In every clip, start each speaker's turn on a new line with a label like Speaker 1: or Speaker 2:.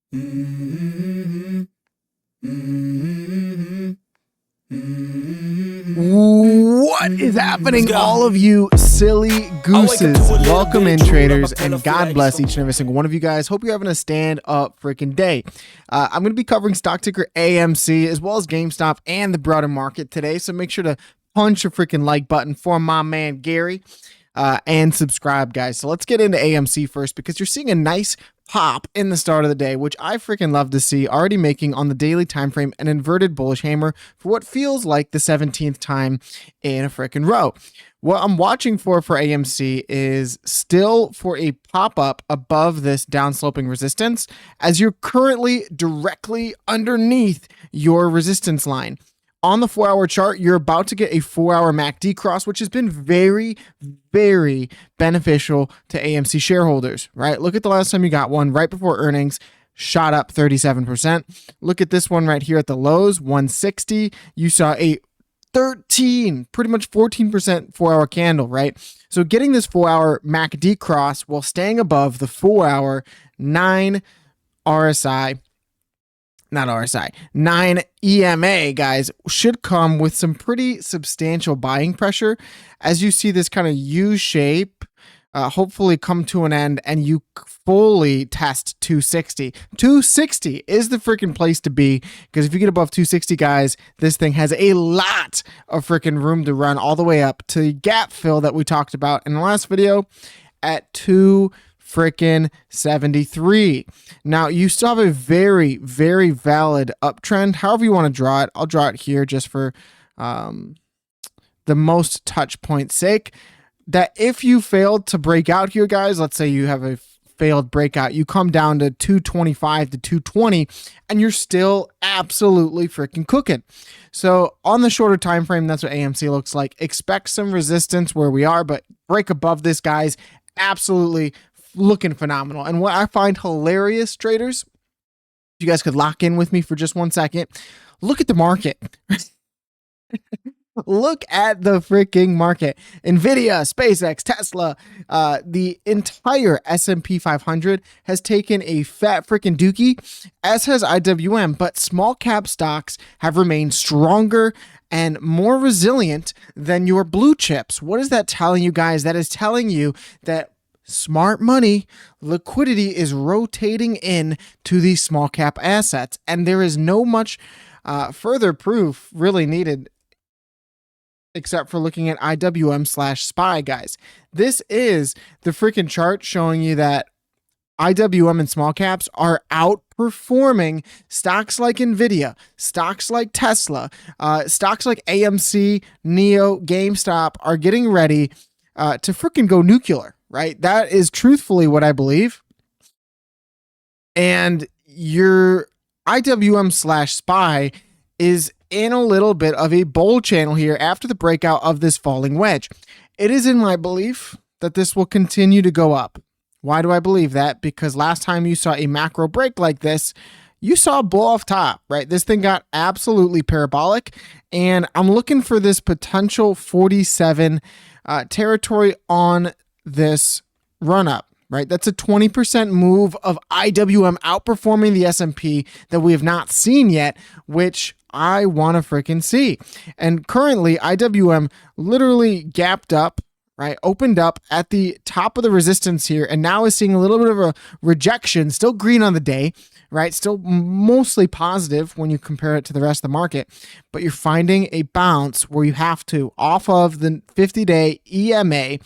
Speaker 1: What is happening, all of you silly gooses? Welcome in, traders, and God bless each and every single one of you guys. Hope you're having a stand-up freaking day. I'm going to be covering stock ticker AMC as well as GameStop and the broader market today, so make sure to punch a freaking like button for my man Gary. And subscribe, guys. So let's get into AMC first, because you're seeing a nice pop in the start of the day, which I freaking love to see, already making on the daily time frame an inverted bullish hammer for what feels like the 17th time in a freaking row. What I'm watching for AMC is still for a pop-up above this downsloping resistance, as you're currently directly underneath your resistance line. On the 4-hour chart, you're about to get a 4-hour MACD cross, which has been very, very beneficial to AMC shareholders, right? Look at the last time you got one right before earnings, shot up 37%. Look at this one right here at the lows, 160. You saw a 13, pretty much 14% 4-hour candle, right? So getting this 4-hour MACD cross while staying above the 4-hour 9 RSI, not RSI, 9 EMA, guys, should come with some pretty substantial buying pressure as you see this kind of U shape hopefully come to an end and you fully test 260. 260 is the freaking place to be, because if you get above 260, guys, this thing has a lot of freaking room to run all the way up to the gap fill that we talked about in the last video at 273. Now you still have a very, very valid uptrend, however you want to draw it. I'll draw it here just for the most touch point sake, that if you failed to break out here, guys, let's say you have a failed breakout, you come down to 225 to 220 and you're still absolutely freaking cooking. So on the shorter time frame, that's what AMC looks like. Expect some resistance where we are, but break above this, guys, absolutely looking phenomenal. And what I find hilarious, traders, if you guys could lock in with me for just 1 second, look at the market. Look at the freaking market. Nvidia, SpaceX, Tesla, the entire S&P 500 has taken a fat freaking dookie, as has IWM, but small cap stocks have remained stronger and more resilient than your blue chips. What is that telling you, guys? That is telling you that smart money, liquidity is rotating in to these small cap assets, and there is no much further proof really needed except for looking at IWM/SPY, guys. This is the freaking chart showing you that IWM and small caps are outperforming stocks like Nvidia, stocks like Tesla, stocks like AMC, Neo, GameStop are getting ready to freaking go nuclear, right? That is truthfully what I believe. And your IWM/SPY is in a little bit of a bull channel here after the breakout of this falling wedge. It is in my belief that this will continue to go up. Why do I believe that? Because last time you saw a macro break like this, you saw a bull off top, right? This thing got absolutely parabolic, and I'm looking for this potential 47 territory on this run up. Right, that's a 20% move of IWM outperforming the S&P that we have not seen yet, which I want to freaking see. And currently, IWM literally gapped up, right, opened up at the top of the resistance here, and now is seeing a little bit of a rejection, still green on the day, right, still mostly positive when you compare it to the rest of the market, but you're finding a bounce where you have to, off of the 50-day EMA,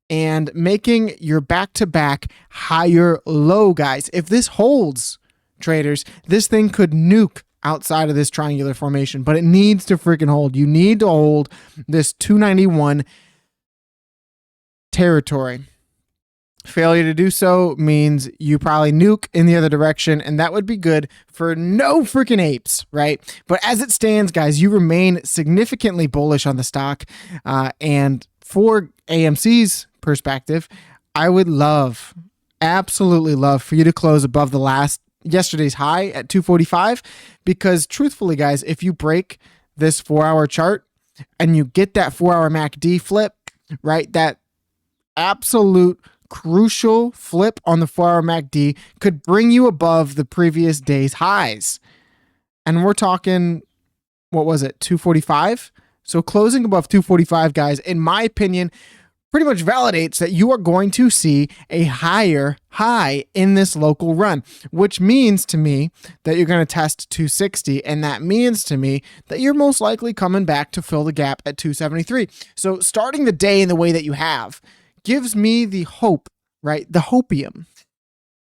Speaker 1: and making your back-to-back higher low, guys. If this holds, traders, this thing could nuke outside of this triangular formation, but it needs to freaking hold. You need to hold this 291 territory. Failure to do so means you probably nuke in the other direction, and that would be good for no freaking apes, right? But as it stands, guys, you remain significantly bullish on the stock, and for AMC's perspective, I would love, absolutely love, for you to close above the yesterday's high at 245, because truthfully, guys, if you break this 4-hour chart and you get that 4-hour MACD flip, right, that absolute crucial flip on the 4-hour MACD could bring you above the previous day's highs. And we're talking, what was it, 245? So closing above 245, guys, in my opinion, pretty much validates that you are going to see a higher high in this local run, which means to me that you're going to test 260. And that means to me that you're most likely coming back to fill the gap at 273. So starting the day in the way that you have gives me the hope, right? The hopium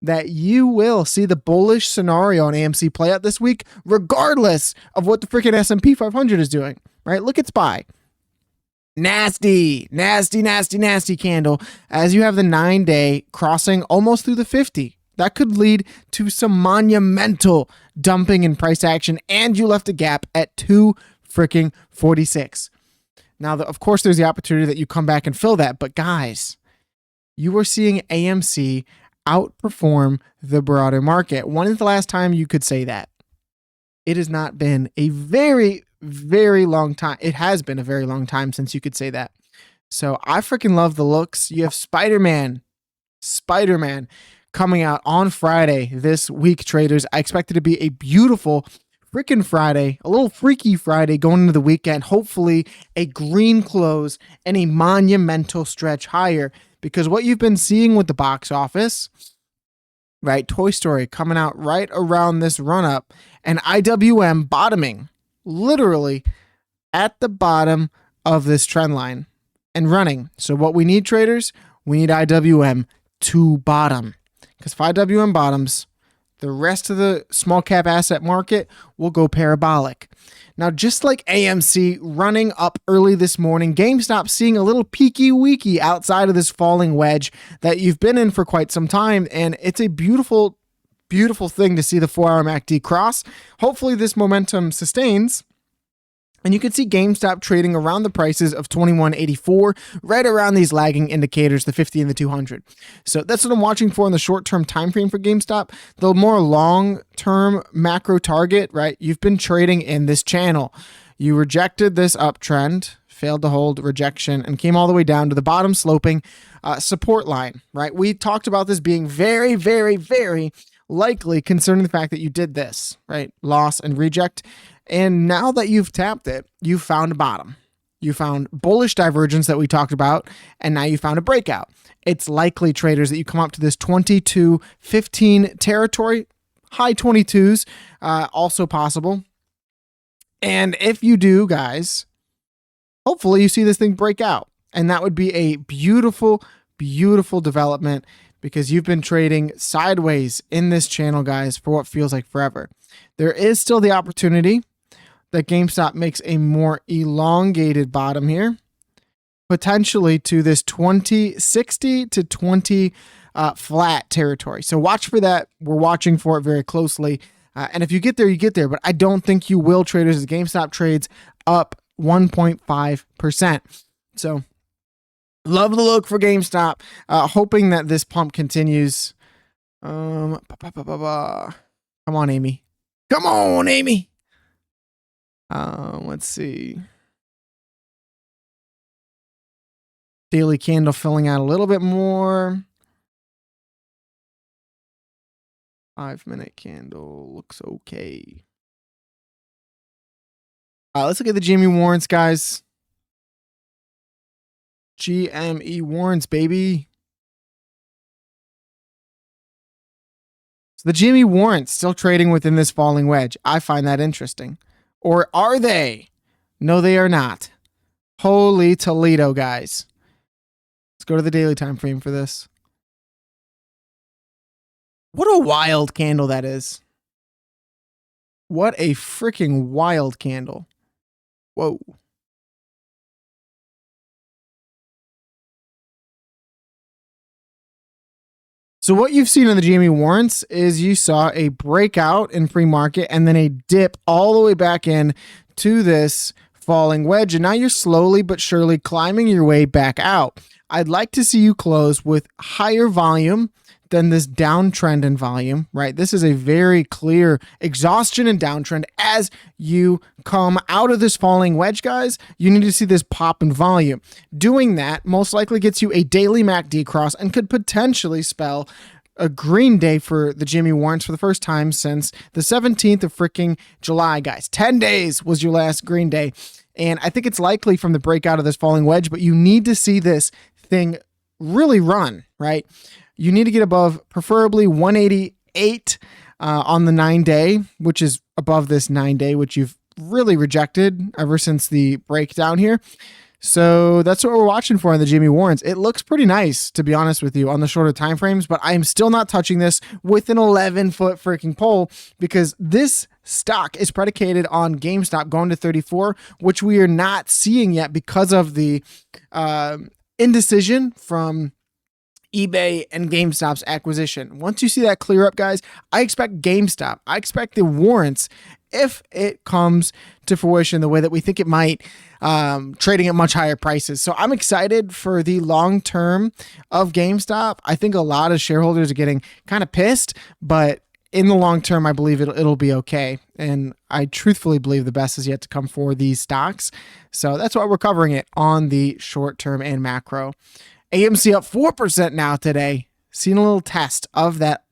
Speaker 1: that you will see the bullish scenario on AMC play out this week, regardless of what the freaking S&P 500 is doing, right? Look at SPY. Nasty candle as you have the 9-day crossing almost through the 50. That could lead to some monumental dumping in price action, and you left a gap at 246. Now, of course, there's the opportunity that you come back and fill that, but guys, you are seeing AMC outperform the broader market. When is the last time you could say that? It has not been a very long time. It has been a very long time since you could say that. So I freaking love the looks. You have Spider-Man coming out on Friday this week, traders. I expect it to be a beautiful freaking Friday, a little freaky Friday going into the weekend. Hopefully a green close and a monumental stretch higher, because what you've been seeing with the box office, right? Toy Story coming out right around this run up, and IWM bottoming literally at the bottom of this trend line and running. So what we need, traders, we need IWM to bottom, because if IWM bottoms, the rest of the small cap asset market will go parabolic. Now, just like AMC running up early this morning, GameStop seeing a little peeky weeky outside of this falling wedge that you've been in for quite some time. And it's a beautiful thing to see the 4-hour MACD cross. Hopefully this momentum sustains, and you can see GameStop trading around the prices of $21.84, right around these lagging indicators, the 50 and the 200. So that's what I'm watching for in the short-term time frame for GameStop. The more long-term macro target, right? You've been trading in this channel. You rejected this uptrend, failed to hold rejection, and came all the way down to the bottom sloping support line, right? We talked about this being very likely concerning the fact that you did this, right? Loss and reject. And now that you've tapped it, you found a bottom. You found bullish divergence that we talked about, and now you found a breakout. It's likely, traders, that you come up to this 22.15 territory, high 22s, also possible. And if you do, guys, hopefully you see this thing break out. And that would be a beautiful development, because you've been trading sideways in this channel, guys, for what feels like forever. There is still the opportunity that GameStop makes a more elongated bottom here, potentially to this 2060 to 20 flat territory. So watch for that. We're watching for it very closely. And if you get there, you get there. But I don't think you will, traders, as GameStop trades up 1.5%. So love the look for GameStop. Hoping that this pump continues. Come on, Amy. Come on, Amy. Let's see. Daily candle filling out a little bit more. 5-minute candle looks okay. Let's look at the GME warrants, guys. GME warrants, baby. So the GME warrants still trading within this falling wedge. I find that interesting. Or are they? No, they are not. Holy Toledo, guys. Let's go to the daily time frame for this. What a wild candle that is. What a freaking wild candle. Whoa. So what you've seen in the GME warrants is you saw a breakout in pre-market and then a dip all the way back in to this falling wedge. And now you're slowly but surely climbing your way back out. I'd like to see you close with higher volume than this downtrend in volume, right? This is a very clear exhaustion and downtrend. As you come out of this falling wedge, guys, you need to see this pop in volume. Doing that most likely gets you a daily MACD cross and could potentially spell a green day for the Jimmy warrants for the first time since the 17th of freaking July, guys. 10 days was your last green day. And I think it's likely from the breakout of this falling wedge, but you need to see this thing really run, right? You need to get above preferably 188 on the 9-day, which is above this 9-day, which you've really rejected ever since the breakdown here. So that's what we're watching for in the Jimmy warrants. It looks pretty nice, to be honest with you, on the shorter time frames, but I am still not touching this with an 11-foot freaking pole because this stock is predicated on GameStop going to 34, which we are not seeing yet because of the indecision from eBay and GameStop's acquisition. Once you see that clear up, guys, I expect GameStop, I expect the warrants, if it comes to fruition the way that we think it might, trading at much higher prices. So I'm excited for the long term of GameStop. I think a lot of shareholders are getting kind of pissed, but in the long term, I believe it'll be okay. And I truthfully believe the best is yet to come for these stocks. So that's why we're covering it on the short term and macro. AMC up 4% now today. Seeing a little test of that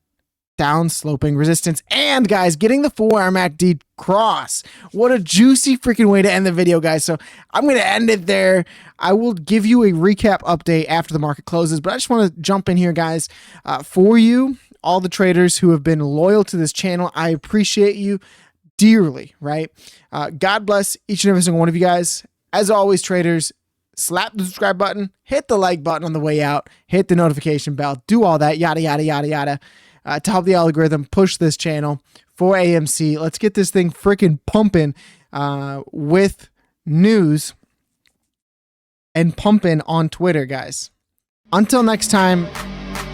Speaker 1: down sloping resistance, and guys, getting the 4-hour MACD cross. What a juicy freaking way to end the video, guys. So I'm going to end it there. I will give you a recap update after the market closes, but I just want to jump in here, guys, for you, all the traders who have been loyal to this channel. I appreciate you dearly, right? God bless each and every single one of you guys. As always, traders, slap the subscribe button, hit the like button on the way out, hit the notification bell, do all that, yada, yada, yada, yada. To help the algorithm push this channel for AMC. Let's get this thing freaking pumping with news and pumping on Twitter, guys. Until next time,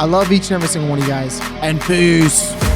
Speaker 1: I love each and every single one of you guys, and peace.